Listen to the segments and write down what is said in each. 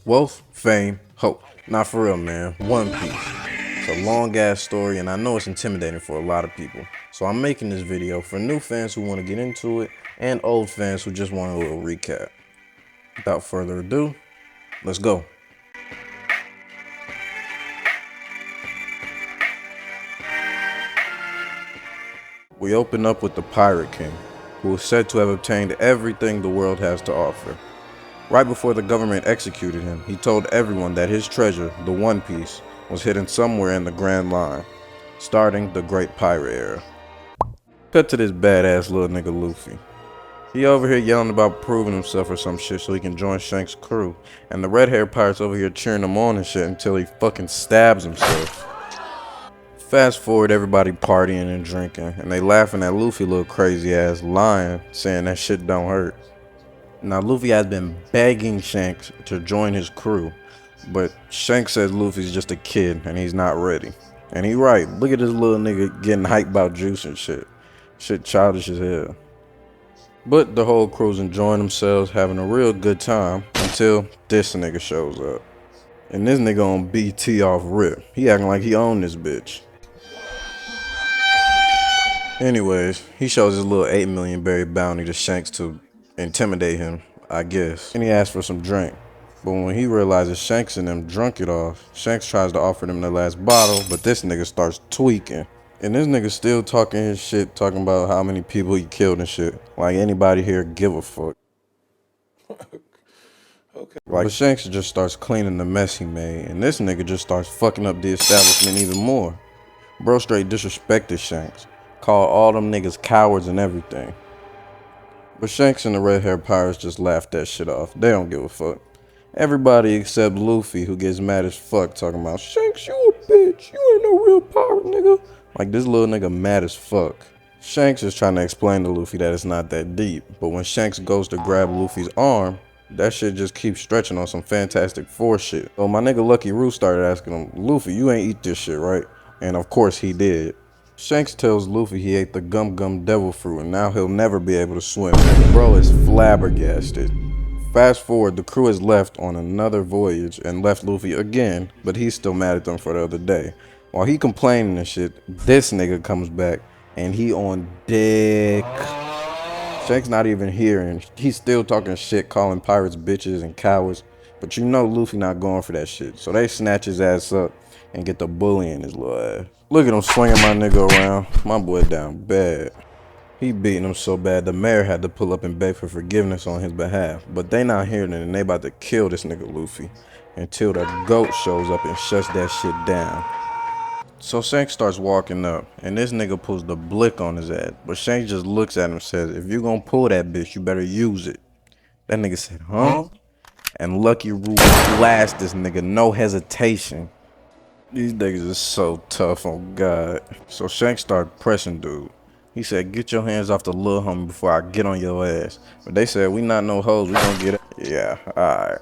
Wealth, fame, hope. Not for real, man. One Piece. It's a long ass story and I know it's intimidating for a lot of people. So I'm making this video for new fans who want to get into it and old fans who just want a little recap. Without further ado, let's go. We open up with the Pirate King, who is said to have obtained everything the world has to offer. Right before the government executed him, he told everyone that his treasure, the One Piece, was hidden somewhere in the Grand Line, starting the Great Pirate Era. Cut to this badass little nigga Luffy. He over here yelling about proving himself or some shit so he can join Shanks' crew, and the red-haired pirate's over here cheering him on and shit until he fucking stabs himself. Fast forward, everybody partying and drinking, and they laughing at Luffy little crazy ass lying, saying that shit don't hurt. Now Luffy has been begging Shanks to join his crew, but Shanks says Luffy's just a kid and he's not ready. And he right, look at this little nigga getting hyped about juice and shit. Shit childish as hell. But the whole crew's enjoying themselves, having a real good time, until this nigga shows up. And this nigga on BT off rip. He acting like he owned this bitch. Anyways, he shows his little 8 million berry bounty to Shanks to intimidate him, I guess. And he asks for some drink. But when he realizes Shanks and them drunk it off, Shanks tries to offer them the last bottle, but this nigga starts tweaking. And this nigga still talking his shit, talking about how many people he killed and shit. Like anybody here give a fuck. Okay. Like Shanks just starts cleaning the mess he made, and this nigga just starts fucking up the establishment even more. Bro straight disrespected Shanks. Called all them niggas cowards and everything. But Shanks and the red-haired pirates just laughed that shit off. They don't give a fuck. Everybody except Luffy, who gets mad as fuck, talking about, Shanks, you a bitch. You ain't no real pirate, nigga. Like, this little nigga mad as fuck. Shanks is trying to explain to Luffy that it's not that deep. But when Shanks goes to grab Luffy's arm, that shit just keeps stretching on some Fantastic Four shit. So my nigga Lucky Roo started asking him, Luffy, you ain't eat this shit, right? And of course he did. Shanks tells Luffy he ate the gum gum devil fruit and now he'll never be able to swim. Bro is flabbergasted. Fast forward, the crew is left on another voyage and left Luffy again, but he's still mad at them for the other day. While he complaining and shit, this nigga comes back and he on dick. Shanks not even here and he's still talking shit, calling pirates bitches and cowards, but you know Luffy not going for that shit. So they snatch his ass up and get the bully in his little ass. Look at him swinging my nigga around. My boy down bad. He beating him so bad the mayor had to pull up and beg for forgiveness on his behalf. But they not hearing it and they about to kill this nigga Luffy until the goat shows up and shuts that shit down. So Shanks starts walking up and this nigga pulls the blick on his ass. But Shanks just looks at him and says, if you gonna pull that bitch, you better use it. That nigga said, huh? And Lucky Roo blast this nigga, no hesitation. These niggas is so tough on God. So Shanks started pressing dude. He said, get your hands off the little homie before I get on your ass. But they said, we not no hoes, we gonna get it. Yeah, alright.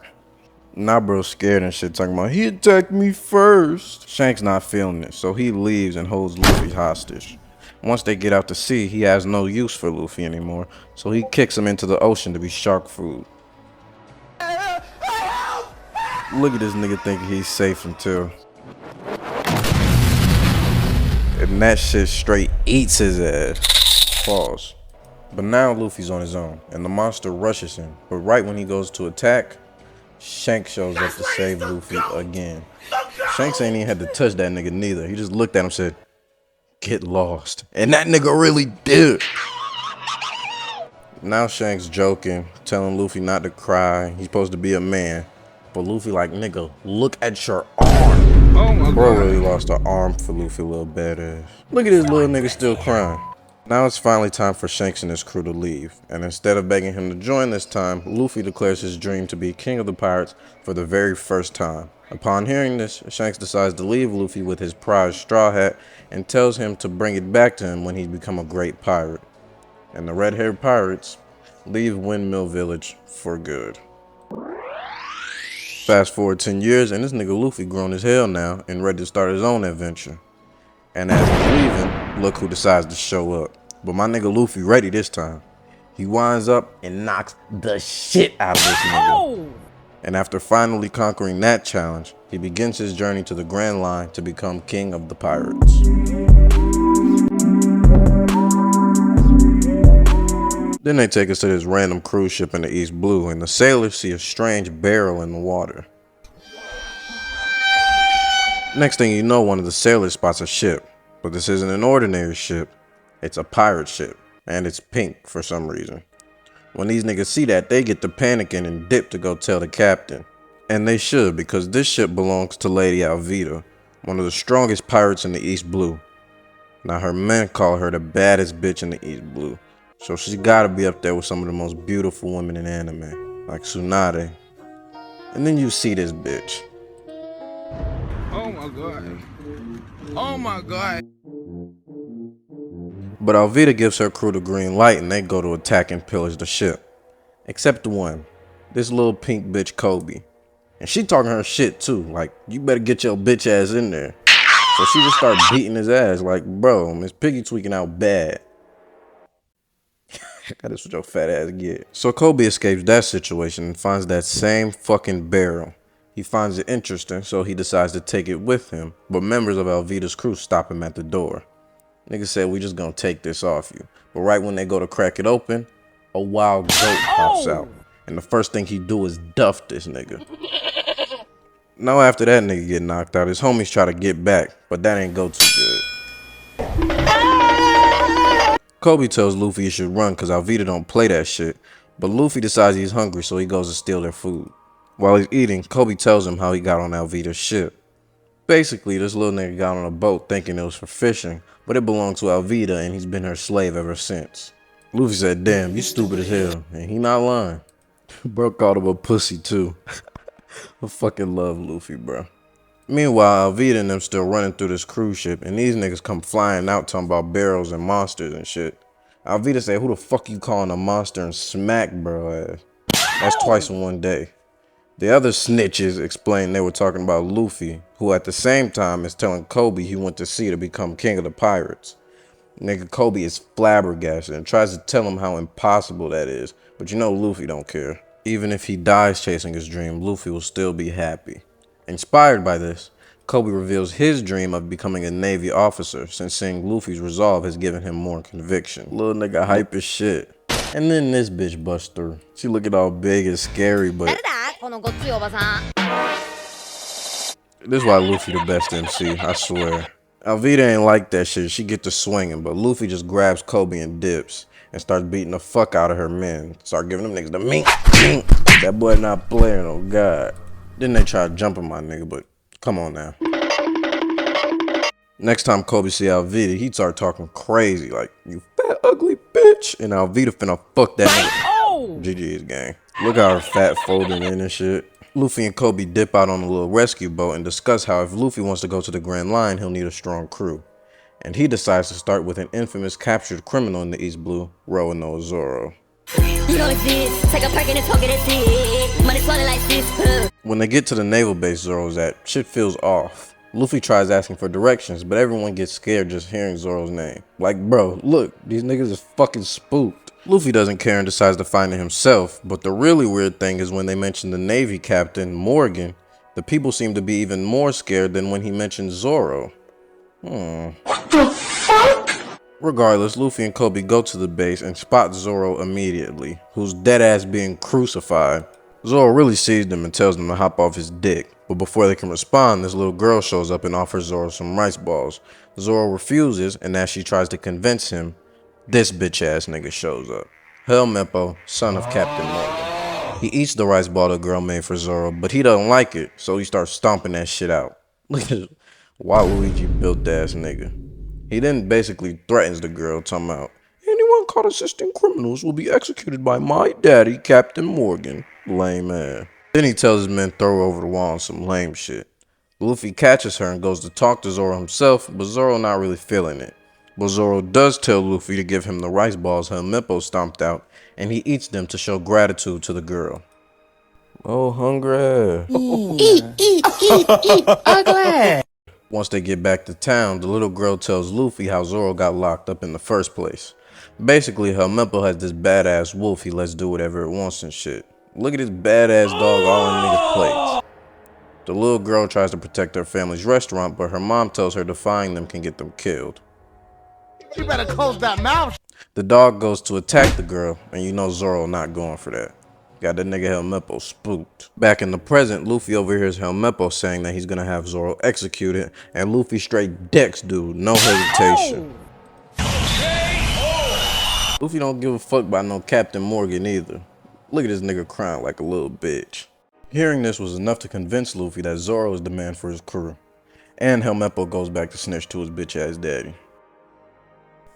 Now bro scared and shit talking about, he attacked me first. Shanks not feeling it, so he leaves and holds Luffy hostage. Once they get out to sea, he has no use for Luffy anymore. So he kicks him into the ocean to be shark food. Look at this nigga thinking he's safe until... and that shit straight eats his ass. Pause. But now Luffy's on his own, and the monster rushes him. But right when he goes to attack, Shanks shows up to save Luffy again. Shanks ain't even had to touch that nigga neither. He just looked at him and said, get lost. And that nigga really did. Now Shanks joking, telling Luffy not to cry. He's supposed to be a man. But Luffy like, nigga, look at your arm. Oh my Bro God. Really lost an arm for Luffy, little badass. Look at this little nigga still crying. Now it's finally time for Shanks and his crew to leave. And instead of begging him to join this time, Luffy declares his dream to be king of the pirates for the very first time. Upon hearing this, Shanks decides to leave Luffy with his prized straw hat and tells him to bring it back to him when he's become a great pirate. And the red-haired pirates leave Windmill Village for good. Fast forward 10 years and this nigga Luffy grown as hell now and ready to start his own adventure. And as he's leaving, look who decides to show up. But my nigga Luffy ready this time. He winds up and knocks the shit out of this nigga. And after finally conquering that challenge, he begins his journey to the Grand Line to become king of the pirates. Then they take us to this random cruise ship in the East Blue, and the sailors see a strange barrel in the water. Next thing you know, one of the sailors spots a ship, but this isn't an ordinary ship, it's a pirate ship, and it's pink for some reason. When these niggas see that, they get to panicking and dip to go tell the captain. And they should, because this ship belongs to Lady Alvida, one of the strongest pirates in the East Blue. Now her men call her the baddest bitch in the East Blue, so she's gotta be up there with some of the most beautiful women in anime, like Tsunade. And then you see this bitch. Oh my god. Oh my god. But Alvida gives her crew the green light and they go to attack and pillage the ship. Except one, this little pink bitch Coby. And she talking her shit too, like, you better get your bitch ass in there. So she just started beating his ass like, bro, Miss Piggy tweaking out bad. That's what your fat ass get. So Coby escapes that situation and finds that same fucking barrel. He finds it interesting, so he decides to take it with him, but members of Alvida's crew stop him at the door. Nigga said, we just gonna take this off you. But right when they go to crack it open, a wild goat pops out. And the first thing he do is duff this nigga. Now after that nigga get knocked out, his homies try to get back, but that ain't go too good. Coby tells Luffy he should run cause Alvida don't play that shit, but Luffy decides he's hungry so he goes to steal their food. While he's eating, Coby tells him how he got on Alvida's ship. Basically, this little nigga got on a boat thinking it was for fishing, but it belonged to Alvida and he's been her slave ever since. Luffy said, damn, you stupid as hell, and he not lying. Bro called him a pussy too. I fucking love Luffy, bro. Meanwhile, Alvida and them still running through this cruise ship, and these niggas come flying out talking about barrels and monsters and shit. Alvida said, who the fuck you calling a monster, and smack bro ass. That's twice in one day. The other snitches explained they were talking about Luffy, who at the same time is telling Coby he went to sea to become king of the pirates. Nigga Coby is flabbergasted and tries to tell him how impossible that is, but you know Luffy don't care. Even if he dies chasing his dream, Luffy will still be happy. Inspired by this, Coby reveals his dream of becoming a Navy officer, since seeing Luffy's resolve has given him more conviction. Little nigga hype as shit. And then this bitch busts through. She looking all big and scary, but this is why Luffy the best MC, I swear. Alvida ain't like that shit, she get to swinging, but Luffy just grabs Coby and dips and starts beating the fuck out of her men. Start giving them niggas the mink. That boy not playing, oh god. Then they try jumping my nigga, but come on now. Next time Coby see Alvida, he start talking crazy, like, you fat ugly bitch. And Alvida finna fuck that nigga. GG's gang. Look how her fat folding in and shit. Luffy and Coby dip out on a little rescue boat and discuss how if Luffy wants to go to the Grand Line, he'll need a strong crew. And he decides to start with an infamous captured criminal in the East Blue, Roanoke Zoro. When they get to the naval base Zoro's at, shit feels off. Luffy tries asking for directions, but everyone gets scared just hearing Zoro's name. Like, bro, look, these niggas is fucking spooked. Luffy doesn't care and decides to find it himself, but the really weird thing is when they mention the Navy captain, Morgan, the people seem to be even more scared than when he mentioned Zoro. What the fuck? Regardless, Luffy and Coby go to the base and spot Zoro immediately, who's deadass being crucified. Zoro really sees them and tells them to hop off his dick, but before they can respond, this little girl shows up and offers Zoro some rice balls. Zoro refuses, and as she tries to convince him, this bitch ass nigga shows up. Helmeppo, son of Captain Morgan. He eats the rice ball the girl made for Zoro, but he doesn't like it, so he starts stomping that shit out. Look at this Waluigi built ass nigga. He then basically threatens the girl, talking about, anyone caught assisting criminals will be executed by my daddy, Captain Morgan. Lame ass. Then he tells his men throw her over the wall on some lame shit. Luffy catches her and goes to talk to Zoro himself, but Zoro not really feeling it. But Zoro does tell Luffy to give him the rice balls Helmeppo stomped out, and he eats them to show gratitude to the girl. Oh, hungry. Eat, ugly. Once they get back to town, the little girl tells Luffy how Zoro got locked up in the first place. Basically, Helmeppo has this badass wolf he lets do whatever it wants and shit. Look at this badass dog all in niggas' plates. The little girl tries to protect her family's restaurant, but her mom tells her defying them can get them killed. You better close that mouth. The dog goes to attack the girl, and you know Zoro not going for that. Got that nigga Helmeppo spooked. Back in the present, Luffy overhears Helmeppo saying that he's gonna have Zoro executed, and Luffy straight decks dude, no hesitation. Luffy don't give a fuck by no Captain Morgan either. Look at this nigga crying like a little bitch. Hearing this was enough to convince Luffy that Zoro is the man for his crew. And Helmeppo goes back to snitch to his bitch ass daddy.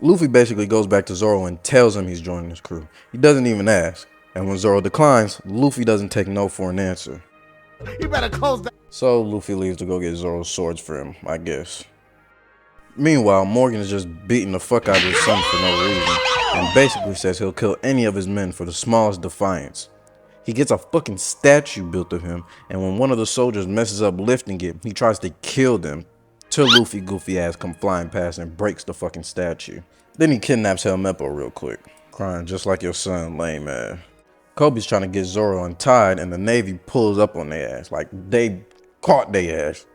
Luffy basically goes back to Zoro and tells him he's joining his crew. He doesn't even ask. And when Zoro declines, Luffy doesn't take no for an answer. You better close that. So Luffy leaves to go get Zoro's swords for him, I guess. Meanwhile, Morgan is just beating the fuck out of his son for no reason, and basically says he'll kill any of his men for the smallest defiance. He gets a fucking statue built of him, and when one of the soldiers messes up lifting it, he tries to kill them, till Luffy goofy ass come flying past and breaks the fucking statue. Then he kidnaps Helmeppo real quick, crying just like your son, lame ass. Coby's trying to get Zoro untied, and the Navy pulls up on their ass, like they caught their ass.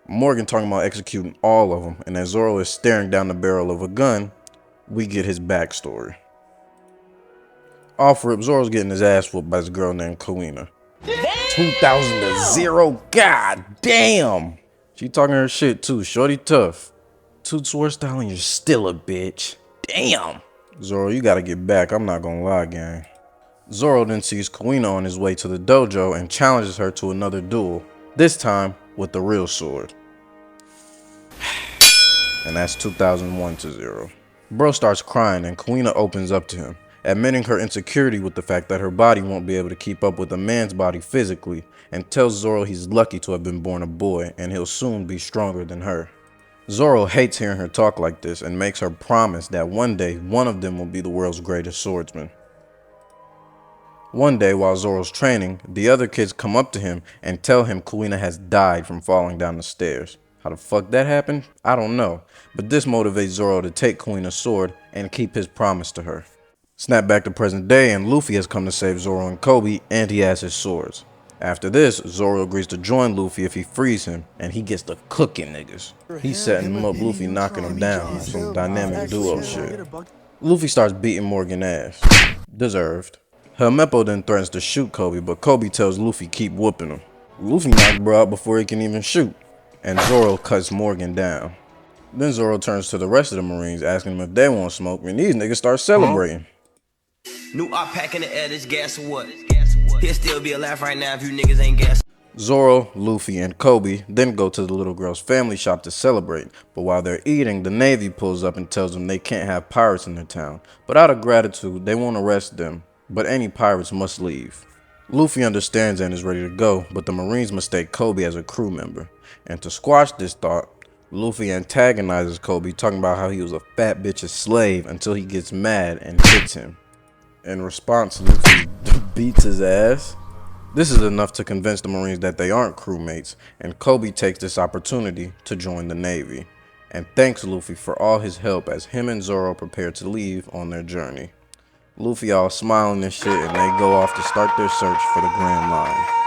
Morgan talking about executing all of them, and as Zoro is staring down the barrel of a gun, we get his backstory. Off rip, Zoro's getting his ass whooped by this girl named Kuina. 2,000 to 0, god damn! She talking her shit too, shorty tough. Two sword style and you're still a bitch. Damn! Zoro, you gotta get back, I'm not gonna lie, gang. Zoro then sees Kuina on his way to the dojo and challenges her to another duel, this time with the real sword. And that's 2001 to 0. Bro starts crying and Kuina opens up to him, admitting her insecurity with the fact that her body won't be able to keep up with a man's body physically, and tells Zoro he's lucky to have been born a boy and he'll soon be stronger than her. Zoro hates hearing her talk like this and makes her promise that one day one of them will be the world's greatest swordsman. One day while Zoro's training, the other kids come up to him and tell him Kuina has died from falling down the stairs. How the fuck that happened? I don't know, but this motivates Zoro to take Kuina's sword and keep his promise to her. Snap back to present day and Luffy has come to save Zoro and Coby, and he has his swords. After this, Zoro agrees to join Luffy if he frees him, and he gets to cooking niggas. He's setting him up, Luffy knocking him down, some dynamic duo shit. Luffy starts beating Morgan ass. Deserved. Helmeppo then threatens to shoot Coby, but Coby tells Luffy keep whooping him. Luffy knocks bro out before he can even shoot, and Zoro cuts Morgan down. Then Zoro turns to the rest of the Marines asking them if they want smoke, and these niggas start celebrating. New op pack in the air, this gas or what? He'll still be alive right now if you niggas ain't gas. Zoro, Luffy, and Coby then go to the little girl's family shop to celebrate, but while they're eating, the Navy pulls up and tells them they can't have pirates in their town, but out of gratitude, they won't arrest them, but any pirates must leave. Luffy understands and is ready to go, but the Marines mistake Coby as a crew member, and to squash this thought, Luffy antagonizes Coby, talking about how he was a fat bitch's slave until he gets mad and hits him. In response, Luffy beats his ass. This is enough to convince the Marines that they aren't crewmates, and Coby takes this opportunity to join the Navy, and thanks Luffy for all his help as him and Zoro prepare to leave on their journey. Luffy all smiling and shit, and they go off to start their search for the Grand Line.